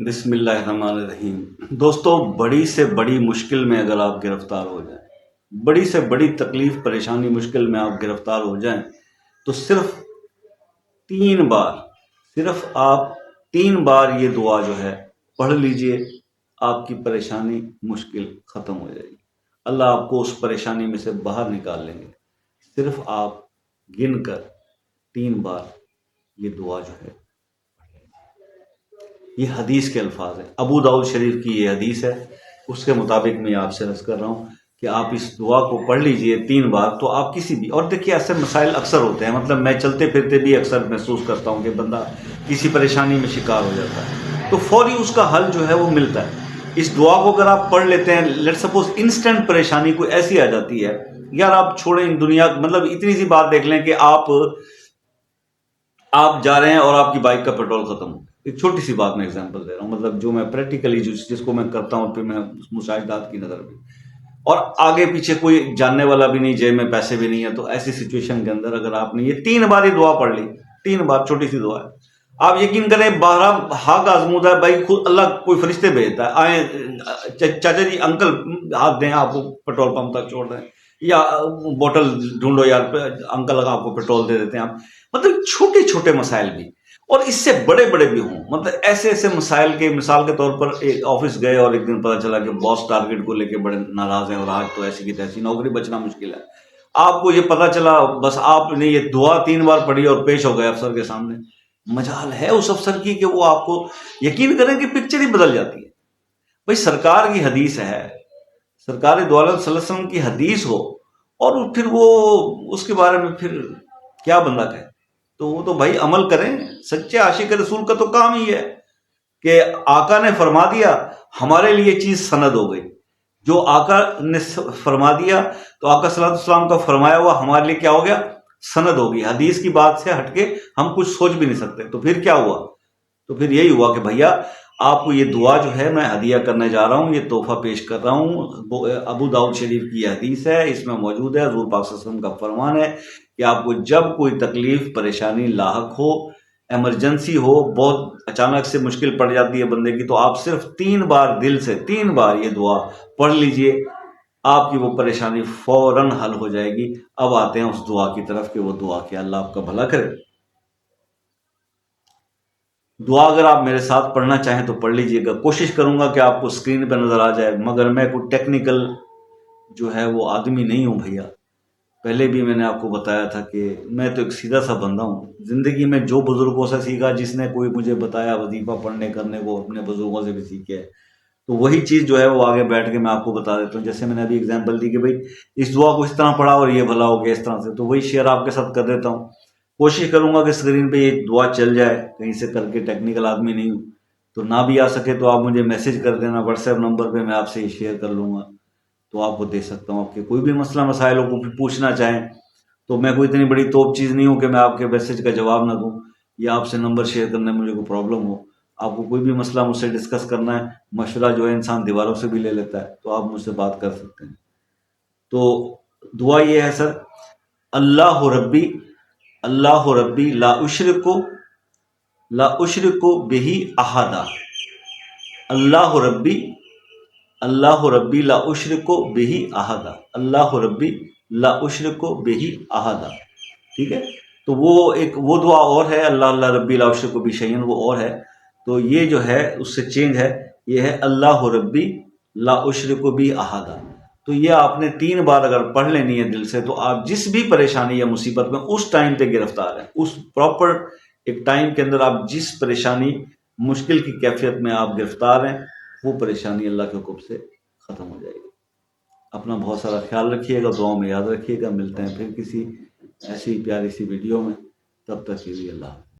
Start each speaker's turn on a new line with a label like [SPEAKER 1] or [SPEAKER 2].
[SPEAKER 1] بسم اللہ الرحمن الرحیم۔ دوستو، بڑی سے بڑی مشکل میں اگر آپ گرفتار ہو جائیں، بڑی سے بڑی تکلیف پریشانی مشکل میں آپ گرفتار ہو جائیں تو صرف آپ 3 بار یہ دعا جو ہے پڑھ لیجئے، آپ کی پریشانی مشکل ختم ہو جائے گی۔ اللہ آپ کو اس پریشانی میں سے باہر نکال لیں گے۔ صرف آپ گن کر 3 بار یہ دعا جو ہے، یہ حدیث کے الفاظ ہیں، ابو داؤد شریف کی یہ حدیث ہے، اس کے مطابق میں آپ سے عرض کر رہا ہوں کہ آپ اس دعا کو پڑھ لیجئے 3 بار، تو آپ کسی بھی، اور دیکھیے ایسے مسائل اکثر ہوتے ہیں، مطلب میں چلتے پھرتے بھی اکثر محسوس کرتا ہوں کہ بندہ کسی پریشانی میں شکار ہو جاتا ہے تو فوری اس کا حل جو ہے وہ ملتا ہے۔ اس دعا کو اگر آپ پڑھ لیتے ہیں، لیٹ سپوز انسٹنٹ پریشانی کوئی ایسی آ جاتی ہے، یار آپ چھوڑیں دنیا، مطلب اتنی سی بات دیکھ لیں کہ آپ جا رہے ہیں اور آپ کی بائک کا پیٹرول ختم ہو، ایک چھوٹی سی بات میں ایگزامپل دے رہا ہوں، مطلب جو میں پریکٹیکلی جس کو میں کرتا ہوں، پھر میں مشاہدات کی نظر بھی، اور آگے پیچھے کوئی جاننے والا بھی نہیں، جیب میں پیسے بھی نہیں ہے، تو ایسی سچویشن کے اندر اگر آپ نے یہ 3 بار ہی دعا پڑھ لی، 3 بار، چھوٹی سی دعا ہے، آپ یقین کریں 12 آزمودہ ہے بھائی، خود اللہ کوئی فرشتے بھیجتا ہے، آئیں چاچا جی انکل ہاتھ دیں، آپ کو پیٹرول پمپ تک چھوڑ دیں، یا بوٹل ڈھونڈو یار، انکل آپ کو پیٹرول دے دیتے ہیں آپ، مطلب چھوٹے چھوٹے مسائل بھی، اور اس سے بڑے بڑے بھی ہوں، مطلب ایسے ایسے مسائل کے، مثال کے طور پر ایک آفس گئے اور ایک دن پتا چلا کہ باس ٹارگٹ کو لے کے بڑے ناراض ہیں، اور آج تو ایسی کی تیسی نوکری بچنا مشکل ہے، آپ کو یہ پتا چلا، بس آپ نے یہ دعا 3 بار پڑھی اور پیش ہو گئے افسر کے سامنے، مجال ہے اس افسر کی کہ وہ آپ کو، یقین کریں کہ پکچر ہی بدل جاتی ہے۔ بھائی سرکار کی حدیث ہے، سرکار دو عالم صلی اللہ علیہ وسلم کی حدیث ہو، اور پھر وہ اس کے بارے میں پھر کیا بندہ کہے، تو وہ تو بھائی عمل کریں۔ سچے عاشق رسول کا تو کام ہی ہے کہ آقا نے فرما دیا، ہمارے لیے چیز سند ہو گئی، جو آقا نے فرما دیا تو آقا صلی اللہ علیہ وسلم کا فرمایا ہوا ہمارے لیے کیا ہو گیا، سند ہوگی، حدیث کی بات سے ہٹ کے ہم کچھ سوچ بھی نہیں سکتے۔ تو پھر کیا ہوا؟ تو پھر یہی ہوا کہ بھیا آپ کو یہ دعا جو ہے میں ہدیہ کرنے جا رہا ہوں، یہ تحفہ پیش کر رہا ہوں، ابو داؤد شریف کی یہ حدیث ہے، اس میں موجود ہے، حضور پاک صلی اللہ علیہ وسلم کا فرمان ہے کہ آپ کو جب کوئی تکلیف پریشانی لاحق ہو، ایمرجنسی ہو، بہت اچانک سے مشکل پڑ جاتی ہے بندے کی، تو آپ صرف 3 بار دل سے 3 بار یہ دعا پڑھ لیجئے، آپ کی وہ پریشانی فوراً حل ہو جائے گی۔ اب آتے ہیں اس دعا کی طرف کہ وہ دعا کیا، اللہ آپ کا بھلا کرے۔ دعا اگر آپ میرے ساتھ پڑھنا چاہیں تو پڑھ لیجئے گا، کوشش کروں گا کہ آپ کو اسکرین پہ نظر آ جائے، مگر میں کوئی ٹیکنیکل جو ہے وہ آدمی نہیں ہوں بھیا، پہلے بھی میں نے آپ کو بتایا تھا کہ میں تو ایک سیدھا سا بندہ ہوں، زندگی میں جو بزرگوں سے سیکھا، جس نے کوئی مجھے بتایا وظیفہ پڑھنے کرنے کو، اپنے بزرگوں سے بھی سیکھے ہے، تو وہی چیز جو ہے وہ آگے بیٹھ کے میں آپ کو بتا دیتا ہوں۔ جیسے میں نے ابھی اگزامپل دی کہ بھائی اس دعا کو اس طرح پڑھا اور یہ بھلا ہو گیا اس طرح سے، تو وہی شیئر آپ کے ساتھ کر دیتا ہوں۔ کوشش کروں گا کہ اسکرین پہ یہ دعا چل جائے، کہیں سے کر کے، ٹیکنیکل آدمی نہیں ہوں، تو نہ بھی آ سکے تو آپ مجھے میسج کر دینا واٹس ایپ نمبر پہ، میں آپ سے یہ شیئر کر لوں گا، تو آپ کو دے سکتا ہوں۔ آپ کے کوئی بھی مسئلہ مسائل کو پوچھنا چاہیں تو میں کوئی اتنی بڑی توپ چیز نہیں ہوں کہ میں آپ کے میسج کا جواب نہ دوں، یا آپ سے نمبر شیئر کرنے میں مجھے کوئی پرابلم ہو۔ آپ کو کوئی بھی مسئلہ مجھ سے ڈسکس کرنا ہے، مشورہ جو ہے انسان دیواروں سے بھی لے لیتا ہے، تو آپ مجھ سے بات کر سکتے ہیں۔ تو دعا یہ ہے سر، اللہ ربی، اللہ ربی لا اشرک بہ احدا، اللہ ربی، اللہ ربی لا اشرک بہ احدا، اللہ ربی لا اشرک بہ احدا، ٹھیک ہے؟ تو وہ دعا اور ہے، اللہ اللہ ربی لا اشرک بہ شیئا، وہ اور ہے، تو یہ جو ہے اس سے چینج ہے، یہ ہے اللہ ربی لا اشرک بہ احدا۔ تو یہ آپ نے 3 بار اگر پڑھ لینی ہے دل سے، تو آپ جس بھی پریشانی یا مصیبت میں اس ٹائم پہ گرفتار ہیں، اس پراپر ایک ٹائم کے اندر آپ جس پریشانی مشکل کی کیفیت میں آپ گرفتار ہیں، وہ پریشانی اللہ کے حکم سے ختم ہو جائے گی۔ اپنا بہت سارا خیال رکھیے گا، دعاؤں میں یاد رکھیے گا، ملتے ہیں پھر کسی ایسی پیاری سی ویڈیو میں، تب تک کے لیے اللہ حافظ۔